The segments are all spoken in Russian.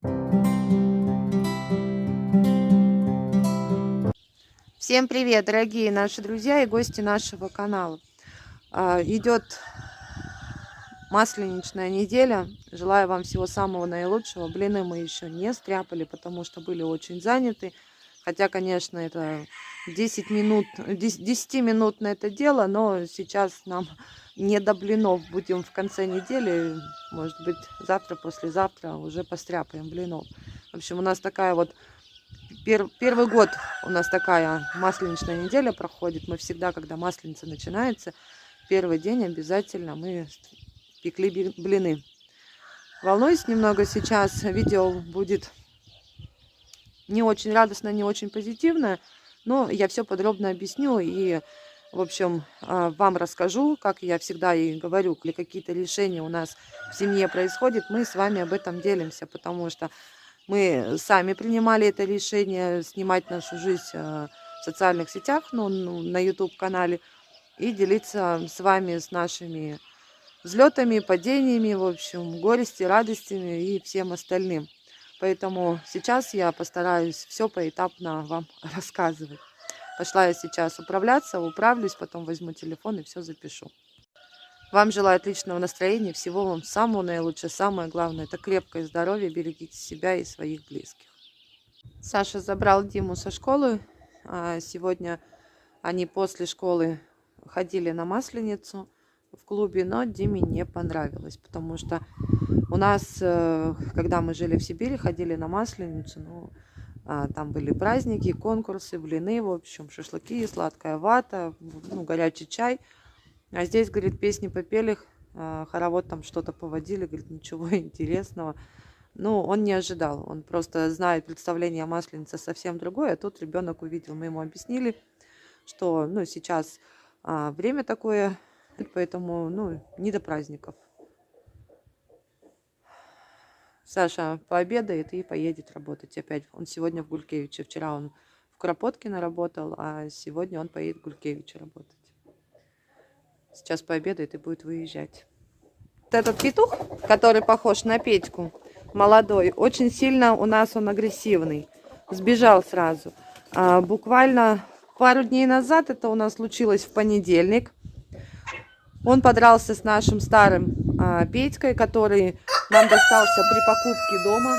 Всем привет, дорогие наши друзья и гости нашего канала. Идет масленичная неделя. Желаю вам всего самого наилучшего. Блины мы еще не стряпали, потому что были очень заняты. Хотя, конечно, это 10-минутное это дело, но сейчас нам не до блинов. Будем в конце недели, может быть, завтра, послезавтра уже постряпаем блинов. В общем, у нас такая вот первый год у нас такая масленичная неделя проходит. Мы всегда, когда масленица начинается, первый день обязательно мы пекли блины. Волнуюсь немного сейчас. Видео будет не очень радостное, не очень позитивное, но я все подробно объясню и, в общем, вам расскажу, как я всегда и говорю, если какие-то решения у нас в семье происходят, мы с вами об этом делимся, потому что мы сами принимали это решение снимать нашу жизнь в социальных сетях, на YouTube-канале, и делиться с вами с нашими взлетами, падениями, в общем, горести, радостями и всем остальным. Поэтому сейчас я постараюсь все поэтапно вам рассказывать. Пошла я сейчас управлюсь, потом возьму телефон и все запишу. Вам желаю отличного настроения, всего вам самого наилучшего. Самое главное – это крепкое здоровье. Берегите себя и своих близких. Саша забрал Диму со школы. Сегодня они после школы ходили на Масленицу в клубе, но Диме не понравилось, потому что у нас, когда мы жили в Сибири, ходили на Масленицу, там были праздники, конкурсы, блины, в общем, шашлыки, сладкая вата, горячий чай. А здесь, говорит, песни попели, хоровод там что-то поводили, говорит, ничего интересного. Он не ожидал, он просто знает представление о Масленице совсем другое, а тут ребенок увидел, мы ему объяснили, что, сейчас время такое, поэтому, не до праздников. Саша пообедает и поедет работать опять. Он сегодня в Гулькевиче, вчера он в Кропоткино работал, а сегодня он поедет в Гулькевиче работать. Сейчас пообедает и будет выезжать. Вот этот петух, который похож на Петьку, молодой, очень сильно у нас он агрессивный. Сбежал сразу. Буквально пару дней назад, это у нас случилось в понедельник, он подрался с нашим старым Петькой, который нам достался при покупке дома.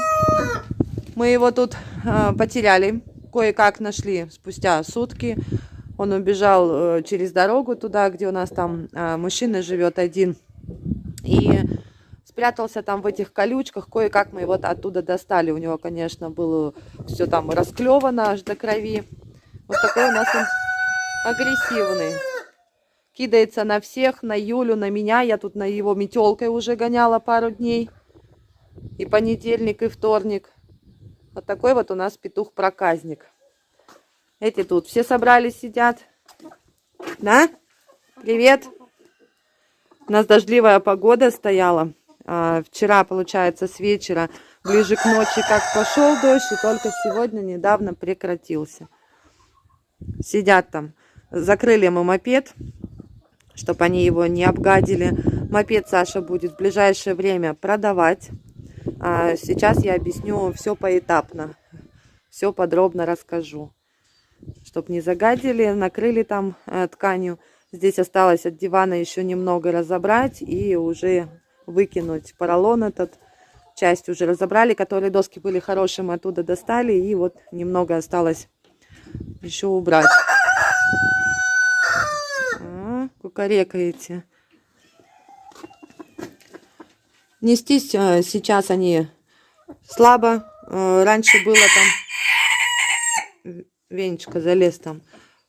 Мы его тут потеряли, кое-как нашли спустя сутки. Он убежал через дорогу туда, где у нас там мужчина живет один. И спрятался там в этих колючках. Кое-как мы его оттуда достали. У него, конечно, было все там расклевано аж до крови. Вот такой у нас он агрессивный. Кидается на всех, на Юлю, на меня. Я тут на его метелкой уже гоняла пару дней. И понедельник, и вторник. Вот такой вот у нас петух-проказник. Эти тут все собрались, сидят. Да? Привет. У нас дождливая погода стояла. Вчера, получается, с вечера, ближе к ночи, как пошел дождь, и только сегодня недавно прекратился. Сидят там. Закрыли мы мопед, чтобы они его не обгадили. Мопед Саша будет в ближайшее время продавать. Сейчас я объясню все поэтапно. Все подробно расскажу. Чтобы не загадили, накрыли там тканью. Здесь осталось от дивана еще немного разобрать и уже выкинуть поролон этот. Часть уже разобрали, которые доски были хорошие, мы оттуда достали. И вот немного осталось еще убрать. Кукарекаете. Нестись сейчас они слабо. Раньше было там... Венечка залез там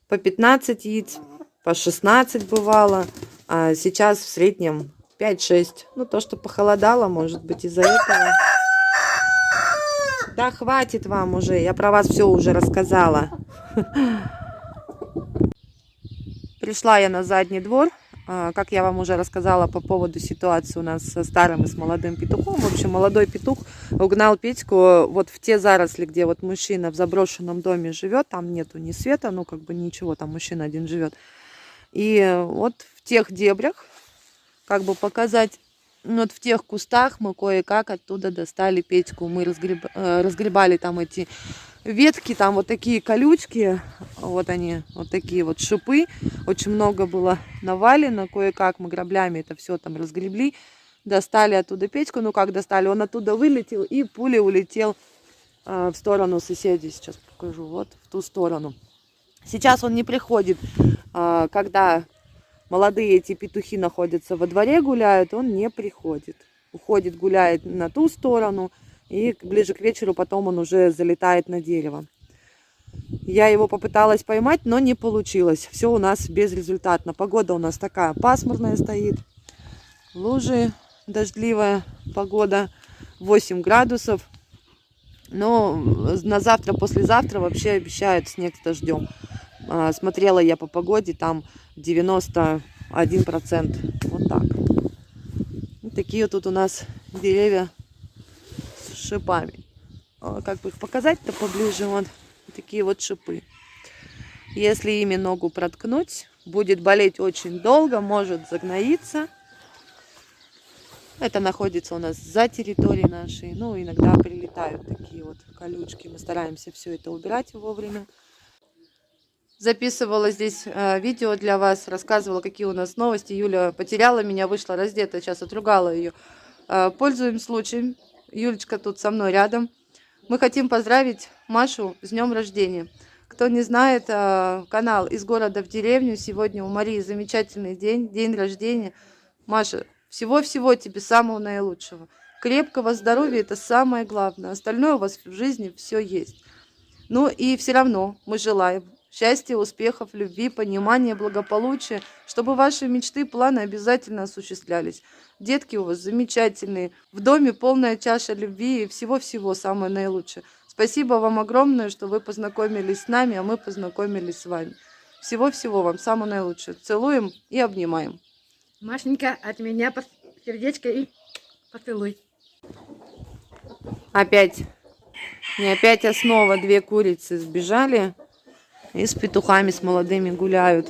по 15 яиц, по 16 бывало, а сейчас в среднем 5-6. То, что похолодало, может быть, из-за этого. Да хватит вам уже, я про вас все уже рассказала. Пришла я на задний двор. Как я вам уже рассказала по поводу ситуации у нас со старым и с молодым петухом. В общем, молодой петух угнал Петьку вот в те заросли, где вот мужчина в заброшенном доме живет. Там нету ни света, ничего, там мужчина один живет. И вот в тех дебрях, как бы показать, Вот в тех кустах мы кое-как оттуда достали Петьку. Мы разгребали там эти ветки, там вот такие колючки, вот они, вот такие вот шипы. Очень много было навалено, кое-как мы граблями это все там разгребли. Достали оттуда Петьку, ну как достали, он оттуда вылетел и пулей улетел в сторону соседей. Сейчас покажу, вот в ту сторону. Сейчас он не приходит, когда молодые эти петухи находятся во дворе, гуляют, он не приходит. Уходит, гуляет на ту сторону, и ближе к вечеру потом он уже залетает на дерево. Я его попыталась поймать, но не получилось. Все у нас безрезультатно. Погода у нас такая пасмурная стоит. Лужи, дождливая погода, 8 градусов. Но на завтра, послезавтра вообще обещают снег с дождем. Смотрела я по погоде, там 91%. Вот так. Вот такие вот тут у нас деревья с шипами. Как бы их показать-то поближе? Вот такие вот шипы. Если ими ногу проткнуть, будет болеть очень долго, может загноиться. Это находится у нас за территорией нашей. Ну, иногда прилетают такие вот колючки. Мы стараемся все это убирать вовремя. Записывала здесь видео для вас, рассказывала, какие у нас новости. Юля потеряла меня, вышла раздетая, сейчас отругала ее. Пользуем случаем. Юлечка тут со мной рядом. Мы хотим поздравить Машу с днем рождения. Кто не знает, канал «Из города в деревню». Сегодня у Марии замечательный день, день рождения. Маша, всего-всего тебе самого наилучшего. Крепкого здоровья – это самое главное. Остальное у вас в жизни все есть. Ну и все равно мы желаем счастья, успехов, любви, понимания, благополучия, чтобы ваши мечты, планы обязательно осуществлялись. Детки у вас замечательные, в доме полная чаша любви и всего-всего самое наилучшее. Спасибо вам огромное, что вы познакомились с нами, а мы познакомились с вами. Всего-всего вам самое наилучшее. Целуем и обнимаем. Машенька, от меня сердечко и поцелуй. Опять, не опять, а снова 2 курицы сбежали и с петухами, с молодыми гуляют.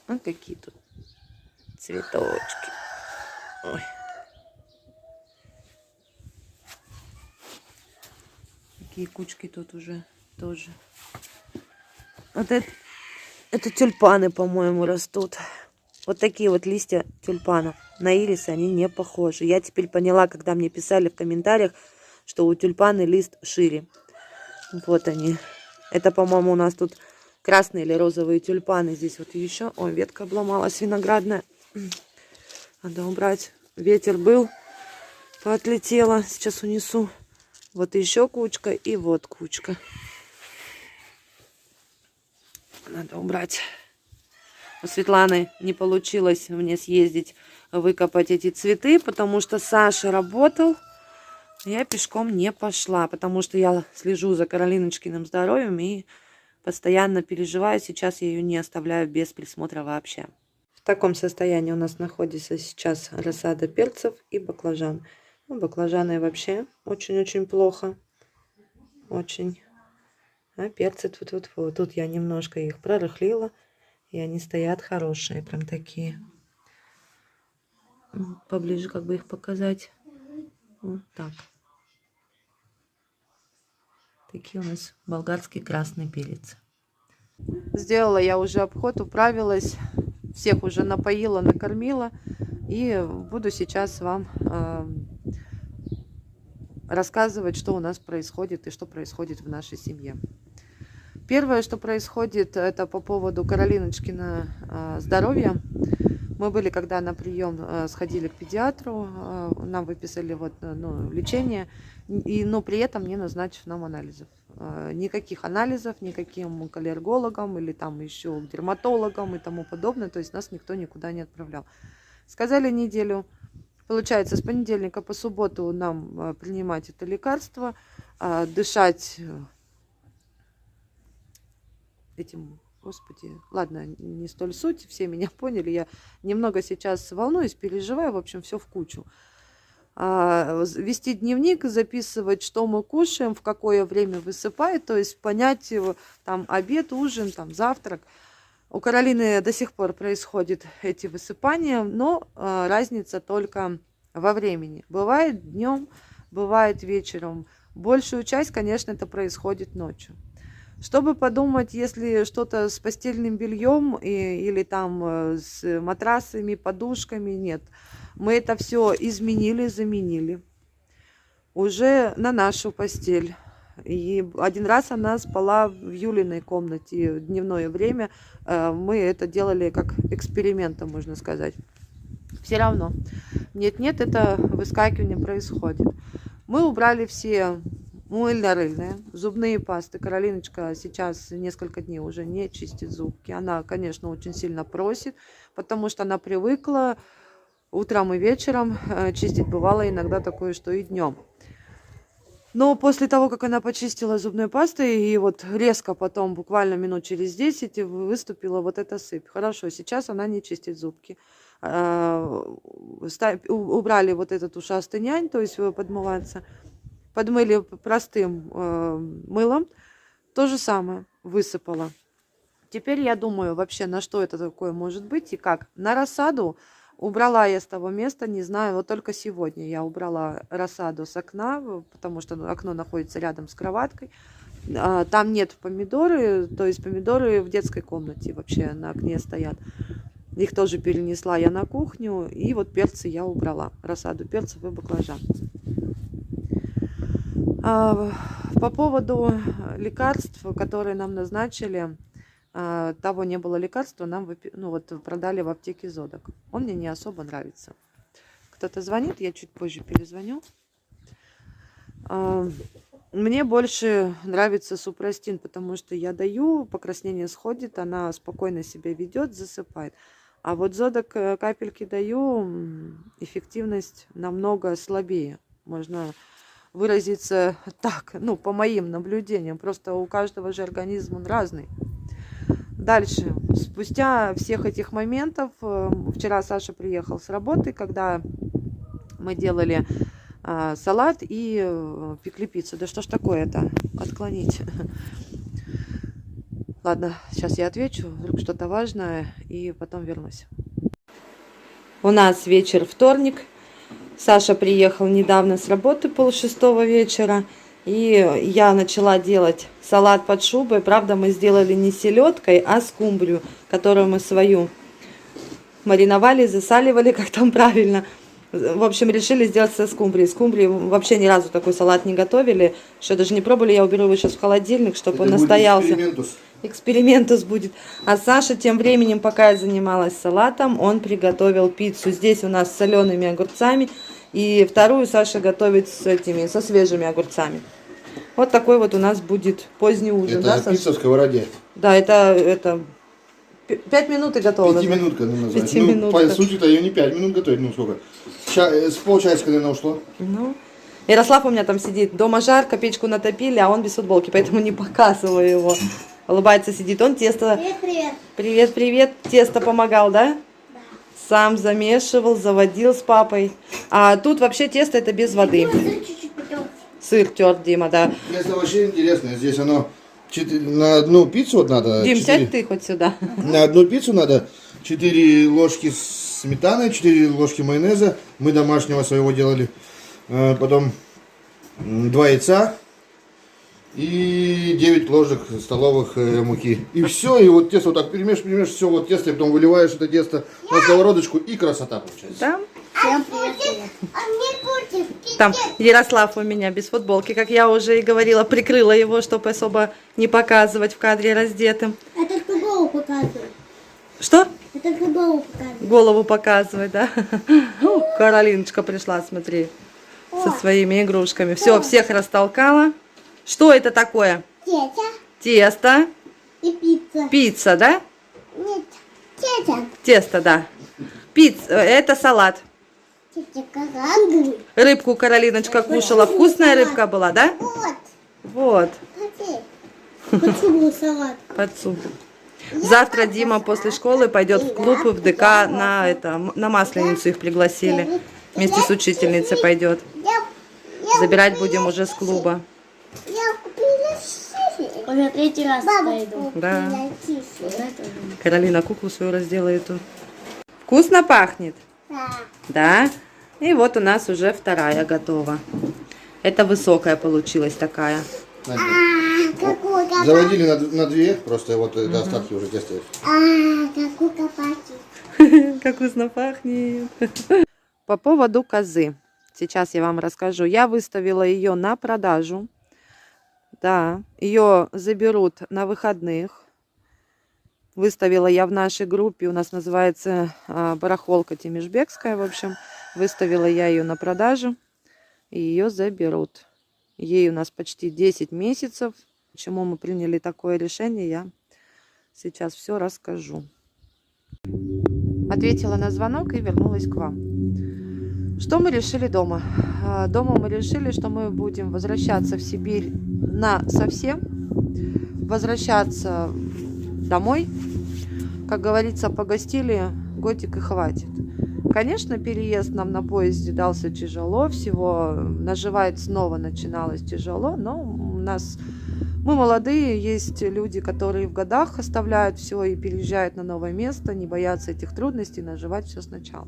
Вот какие тут цветочки. Ой. Такие кучки тут уже тоже. Вот это тюльпаны, по-моему, растут. Вот такие вот листья тюльпанов. На ирисы они не похожи. Я теперь поняла, когда мне писали в комментариях, что у тюльпаны лист шире. Вот они. Это, по-моему, у нас тут красные или розовые тюльпаны. Здесь вот еще. Ой, ветка обломалась виноградная. Надо убрать. Ветер был. Поотлетела. Сейчас унесу. Вот еще кучка и вот кучка. Надо убрать. У Светланы не получилось мне съездить выкопать эти цветы, потому что Саша работал. Я пешком не пошла, потому что я слежу за Каролиночкиным здоровьем и постоянно переживаю. Сейчас я ее не оставляю без присмотра вообще. В таком состоянии у нас находится сейчас рассада перцев и баклажан. Ну, баклажаны вообще очень-очень плохо. Очень. А перцы тут я немножко их прорыхлила. И они стоят хорошие, прям такие. Поближе как бы их показать. Вот так. Такие у нас болгарский красный перец. Сделала я уже обход, управилась. Всех уже напоила, накормила. И буду сейчас вам рассказывать, что у нас происходит и что происходит в нашей семье. Первое, что происходит, это по поводу Каролиночкина здоровья. Мы были, когда на прием сходили к педиатру, нам выписали вот, лечение, но при этом не назначив нам анализов. Никаких анализов, никаким к аллергологам или там еще к дерматологам и тому подобное. То есть нас никто никуда не отправлял. Сказали неделю. Получается, с понедельника по субботу нам принимать это лекарство, дышать этим, господи, ладно, не столь суть, все меня поняли, я немного сейчас волнуюсь, переживаю, в общем, все в кучу. Вести дневник, записывать, что мы кушаем, в какое время высыпает, то есть понять, там, обед, ужин, там, завтрак. У Каролины до сих пор происходят эти высыпания, но разница только во времени. Бывает днем, бывает вечером. Большую часть, конечно, это происходит ночью. Чтобы подумать, если что-то с постельным бельем или там с матрасами, подушками, нет. Мы это все изменили, заменили уже на нашу постель. И один раз она спала в Юлиной комнате в дневное время. Мы это делали как экспериментом, можно сказать. Все равно. Нет-нет, это выскакивание происходит. Мы убрали все мыльно-рыльные, зубные пасты. Каролиночка сейчас несколько дней уже не чистит зубки. Она, конечно, очень сильно просит, потому что она привыкла утром и вечером чистить. Бывало иногда такое, что и днем. Но после того, как она почистила зубной пастой, и вот резко потом, буквально минут через 10, выступила вот эта сыпь. Хорошо, сейчас она не чистит зубки. Убрали вот этот ушастый нянь, то есть подмываться. Подмыли простым мылом. То же самое высыпала. Теперь я думаю вообще, на что это такое может быть и как. На рассаду убрала я с того места, не знаю, вот только сегодня я убрала рассаду с окна, потому что окно находится рядом с кроваткой. Там нет помидоры, то есть помидоры в детской комнате вообще на окне стоят. Их тоже перенесла я на кухню, и вот перцы я убрала, рассаду перцев и баклажан. По поводу лекарств, которые нам назначили, того не было лекарства, нам продали в аптеке Зодок. Он мне не особо нравится. Кто-то звонит, я чуть позже перезвоню. Мне больше нравится супрастин, потому что я даю, покраснение сходит, она спокойно себя ведет, засыпает. А вот Зодок капельки даю, эффективность намного слабее. Можно выразиться так, по моим наблюдениям. Просто у каждого же организм он разный. Дальше. Спустя всех этих моментов, вчера Саша приехал с работы, когда мы делали салат и пекли пиццу. Да что ж такое-то? Отклонить. Ладно, сейчас я отвечу, вдруг что-то важное, и потом вернусь. У нас вечер вторник. Саша приехал недавно с работы 5:30 вечера. И я начала делать салат под шубой. Правда, мы сделали не селедкой, а скумбрию, которую мы свою мариновали, засаливали, как там правильно. В общем, решили сделать со скумбрией. Скумбрии вообще ни разу такой салат не готовили. Что даже не пробовали, я уберу его сейчас в холодильник, чтобы он настоялся. Экспериментус будет. А Саша тем временем, пока я занималась салатом, он приготовил пиццу. Здесь у нас с солеными огурцами. И вторую Саша готовит со свежими огурцами. Вот такой вот у нас будет поздний ужин. Это да, пицца в сковороде. Да, это 5 минут и готово. 5-минутка она называется. По сути-то ее не 5 минут готовить, сколько? С полчасика, наверное, ушло. Ярослав у меня там сидит. Дома жарко, печку натопили, а он без футболки, поэтому не показываю его. Улыбается, сидит. Он тесто... Привет. Привет, привет. Тесто помогал, да? Да. Сам замешивал, заводил с папой. А тут вообще тесто это без воды. Сыр тёрт, Дима, да. Тесто вообще интересное. Здесь оно на одну пиццу вот надо... Дим, сядь ты хоть сюда. На одну пиццу надо 4 ложки сметаны, 4 ложки майонеза. Мы домашнего своего делали. Потом 2 яйца и 9 ложек столовых муки. И все, и вот тесто вот так перемешиваешь, все, вот тесто, и потом выливаешь это тесто на сковородочку, и красота получается. Да? Всем привет. Там Ярослав у меня без футболки, как я уже и говорила, прикрыла его, чтобы особо не показывать в кадре раздетым. Это только голову показывает. Что? Это только голову показывает. Голову показывать, да? Каролиночка пришла, смотри, со своими игрушками. Все, всех растолкала. Что это такое? Тетя Тесто. и пицца. Пицца, да? Нет, тетя. Тесто, да. Пицца, это салат. Тетя карангли. Рыбку Каролиночка кушала. Вкусная рыбка была, да? Вот. Вот. Смотри. Почему салат? Под суп. Завтра Дима после школы пойдет в клуб и в ДК на Масленицу их пригласили. Вместе с учительницей пойдет. Забирать будем уже с клуба. Я купила сыр. Уже третий раз пойду. Да. Вот это уже. Каролина куклу свою разделает тут. Вкусно пахнет? Да. Да. И вот у нас уже вторая готова. Это высокая получилась такая. Какой кабачик. Заводили на две, просто вот до остатки уже теста есть. Какой кабачик. Как вкусно пахнет. По поводу козы. Сейчас я вам расскажу. Я выставила ее на продажу. Да, ее заберут на выходных. Выставила я в нашей группе. У нас называется барахолка Тимишбекская. В общем, выставила я ее на продажу. И ее заберут. Ей у нас почти 10 месяцев. Почему мы приняли такое решение, я сейчас все расскажу. Ответила на звонок и вернулась к вам. Что мы решили дома? Дома мы решили, что мы будем возвращаться в Сибирь совсем. Возвращаться домой. Как говорится, погостили, годик и хватит. Конечно, переезд нам на поезде дался тяжело, всего наживать снова начиналось тяжело, но мы молодые, есть люди, которые в годах оставляют все и переезжают на новое место, не боятся этих трудностей, наживать все сначала.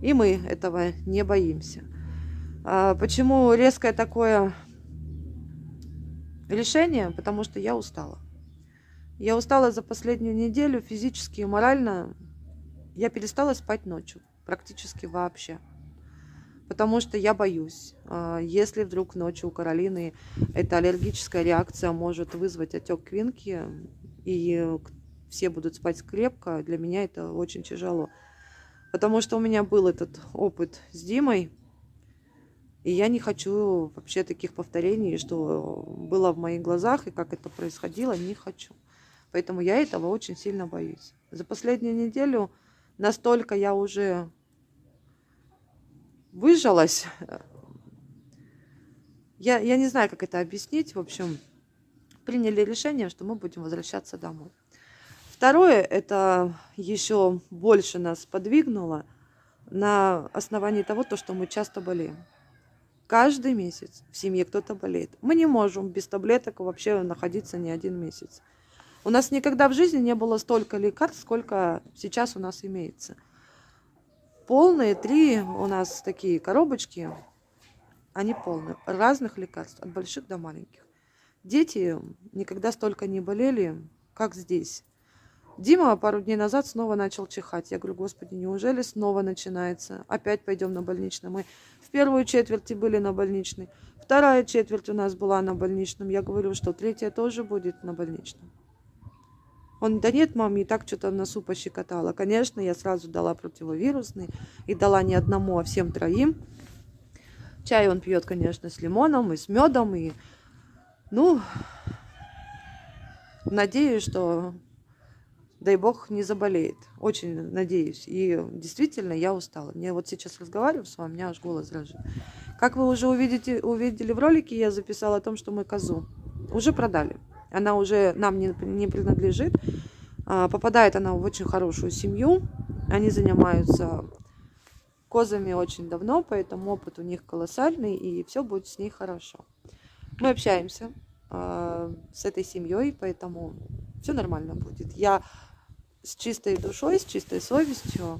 И мы этого не боимся. Почему резкое такое решение? Потому что я устала. Я устала за последнюю неделю физически и морально. Я перестала спать ночью, практически вообще. Потому что я боюсь, если вдруг ночью у Каролины эта аллергическая реакция может вызвать отек квинки, и все будут спать крепко, для меня это очень тяжело. Потому что у меня был этот опыт с Димой, и я не хочу вообще таких повторений, что было в моих глазах, и как это происходило, не хочу. Поэтому я этого очень сильно боюсь. За последнюю неделю настолько я уже выжалась. Я не знаю, как это объяснить. В общем, приняли решение, что мы будем возвращаться домой. Второе, это еще больше нас подвигнуло на основании того, что мы часто болеем. Каждый месяц в семье кто-то болеет. Мы не можем без таблеток вообще находиться ни один месяц. У нас никогда в жизни не было столько лекарств, сколько сейчас у нас имеется. Полные 3 у нас такие коробочки, они полные, разных лекарств, от больших до маленьких. Дети никогда столько не болели, как здесь. Дима пару дней назад снова начал чихать. Я говорю, господи, неужели снова начинается? Опять пойдем на больничный. Мы в первую четверть были на больничной, вторая четверть у нас была на больничном. Я говорю, что третья тоже будет на больничном. Он, да нет, мам, и так что-то в носу пощекотало. Конечно, я сразу дала противовирусный. И дала не одному, а всем 3. Чай он пьет, конечно, с лимоном и с медом. И, надеюсь, что, дай бог, не заболеет. Очень надеюсь. И действительно, я устала. Мне вот сейчас разговариваю с вами, у меня аж голос дрожит. Как вы уже увидели в ролике, я записала о том, что мы козу уже продали. Она уже нам не принадлежит. Попадает она в очень хорошую семью. Они занимаются козами очень давно, поэтому опыт у них колоссальный, и все будет с ней хорошо. Мы общаемся с этой семьей, поэтому все нормально будет. Я с чистой душой, с чистой совестью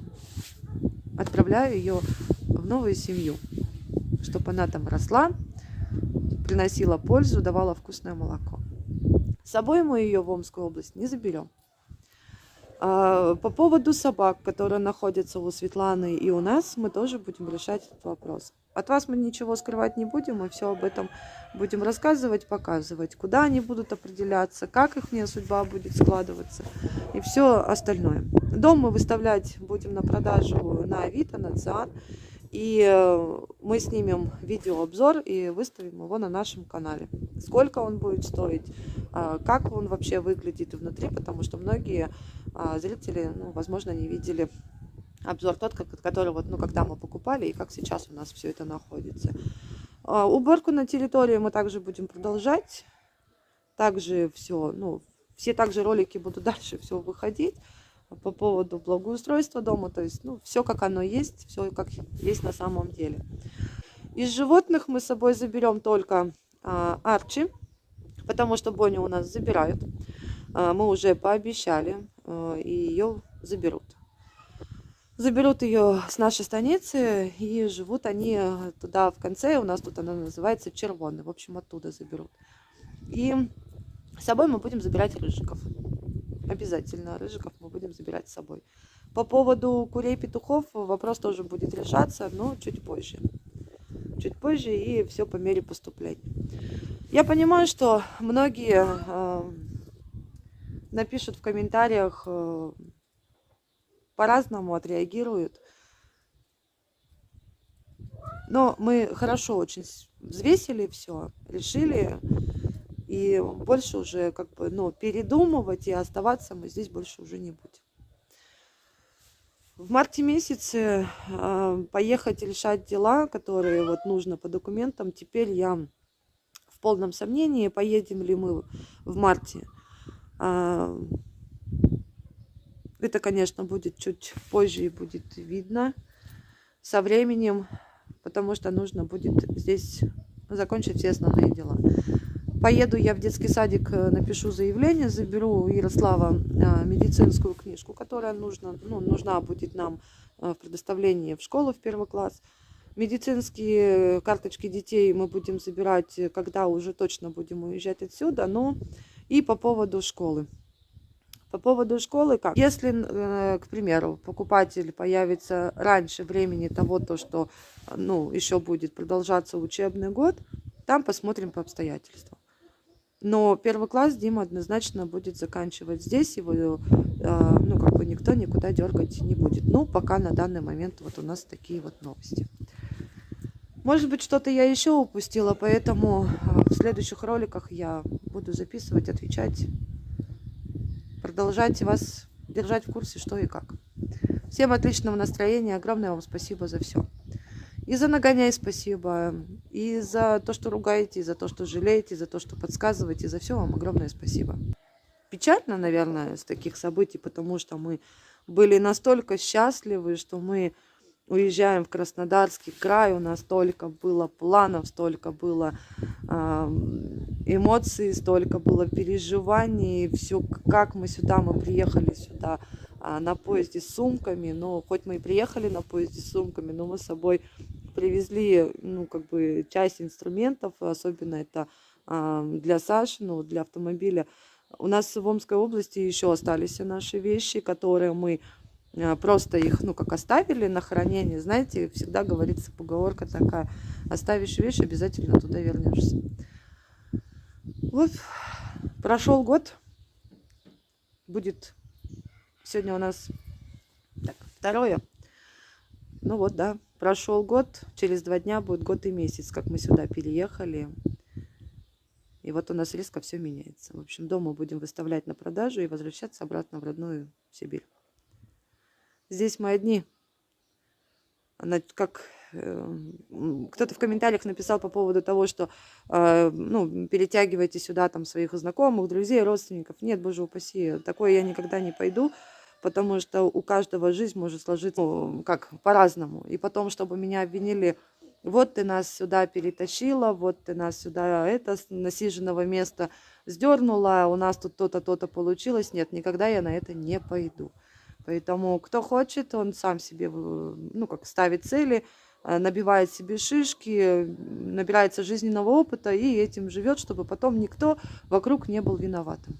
отправляю ее в новую семью, чтобы она там росла, приносила пользу, давала вкусное молоко. С собой мы ее в Омскую область не заберем. По поводу собак, которые находятся у Светланы и у нас, мы тоже будем решать этот вопрос. От вас мы ничего скрывать не будем, мы все об этом будем рассказывать, показывать, куда они будут определяться, как их судьба будет складываться и все остальное. Дом мы выставлять будем на продажу на Авито, на Циан. И мы снимем видеообзор и выставим его на нашем канале. Сколько он будет стоить, как он вообще выглядит внутри, потому что многие зрители, возможно, не видели обзор тот, который когда мы покупали и как сейчас у нас все это находится. Уборку на территории мы также будем продолжать. Также все также ролики будут дальше все выходить по поводу благоустройства дома, то есть, все как оно есть, все как есть на самом деле. Из животных мы с собой заберем только Арчи, потому что Боню у нас забирают. Мы уже пообещали, и ее заберут. Заберут ее с нашей станицы, и живут они туда в конце. У нас тут она называется Червоный. В общем, оттуда заберут. И с собой мы будем забирать рыжиков. Обязательно рыжиков мы будем забирать с собой. По поводу курей-петухов вопрос тоже будет решаться, но чуть позже. Чуть позже и все по мере поступления. Я понимаю, что многие напишут в комментариях, по-разному отреагируют. Но мы хорошо очень взвесили все, решили. И больше уже как бы, передумывать и оставаться мы здесь больше уже не будем. В марте месяце поехать решать дела, которые вот нужно по документам. Теперь я в полном сомнении, поедем ли мы в марте. Это, конечно, будет чуть позже и будет видно со временем, потому что нужно будет здесь закончить все основные дела. Поеду я в детский садик, напишу заявление, заберу у Ярослава медицинскую книжку, которая нужна будет нам в предоставлении в школу в 1 класс. Медицинские карточки детей мы будем забирать, когда уже точно будем уезжать отсюда. И по поводу школы. По поводу школы, как? Если, к примеру, покупатель появится раньше времени того, что еще будет продолжаться учебный год, там посмотрим по обстоятельствам. Но 1 класс Дима однозначно будет заканчивать здесь, его никто никуда дергать не будет. Пока на данный момент вот у нас такие вот новости. Может быть, что-то я еще упустила, поэтому в следующих роликах я буду записывать, отвечать, продолжать вас держать в курсе, что и как. Всем отличного настроения, огромное вам спасибо за все. И за нагоняй спасибо, и за то, что ругаете, и за то, что жалеете, и за то, что подсказываете, за все вам огромное спасибо. Печально, наверное, с таких событий, потому что мы были настолько счастливы, что мы уезжаем в Краснодарский край, у нас столько было планов, столько было эмоций, столько было переживаний, все, как мы приехали сюда на поезде с сумками, но хоть мы и приехали на поезде с сумками, но мы с собой привезли, часть инструментов, особенно это для Саши, для автомобиля. У нас в Омской области еще остались все наши вещи, которые мы просто их, оставили на хранение. Знаете, всегда говорится поговорка такая: оставишь вещь, обязательно туда вернешься. Вот, прошел год. Будет сегодня у нас 2. Прошел год. Через 2 дня будет год и месяц, как мы сюда переехали. И вот у нас резко все меняется. В общем, дом мы будем выставлять на продажу и возвращаться обратно в родную Сибирь. Здесь мы одни. Кто-то в комментариях написал по поводу того, что перетягивайте сюда своих знакомых, друзей, родственников. Нет, боже упаси, такое я никогда не пойду, потому что у каждого жизнь может сложиться по-разному. И потом, чтобы меня обвинили: вот ты нас сюда перетащила, вот ты нас сюда с насиженного места сдернула, у нас тут то-то, то-то получилось. Нет, никогда я на это не пойду. Поэтому кто хочет, он сам себе ставит цели, набивает себе шишки, набирается жизненного опыта и этим живет, чтобы потом никто вокруг не был виноватым.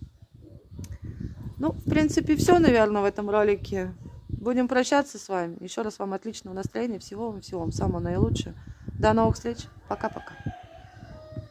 В принципе, все, наверное, в этом ролике. Будем прощаться с вами. Еще раз вам отличного настроения, всего вам самого наилучшего. До новых встреч. Пока-пока.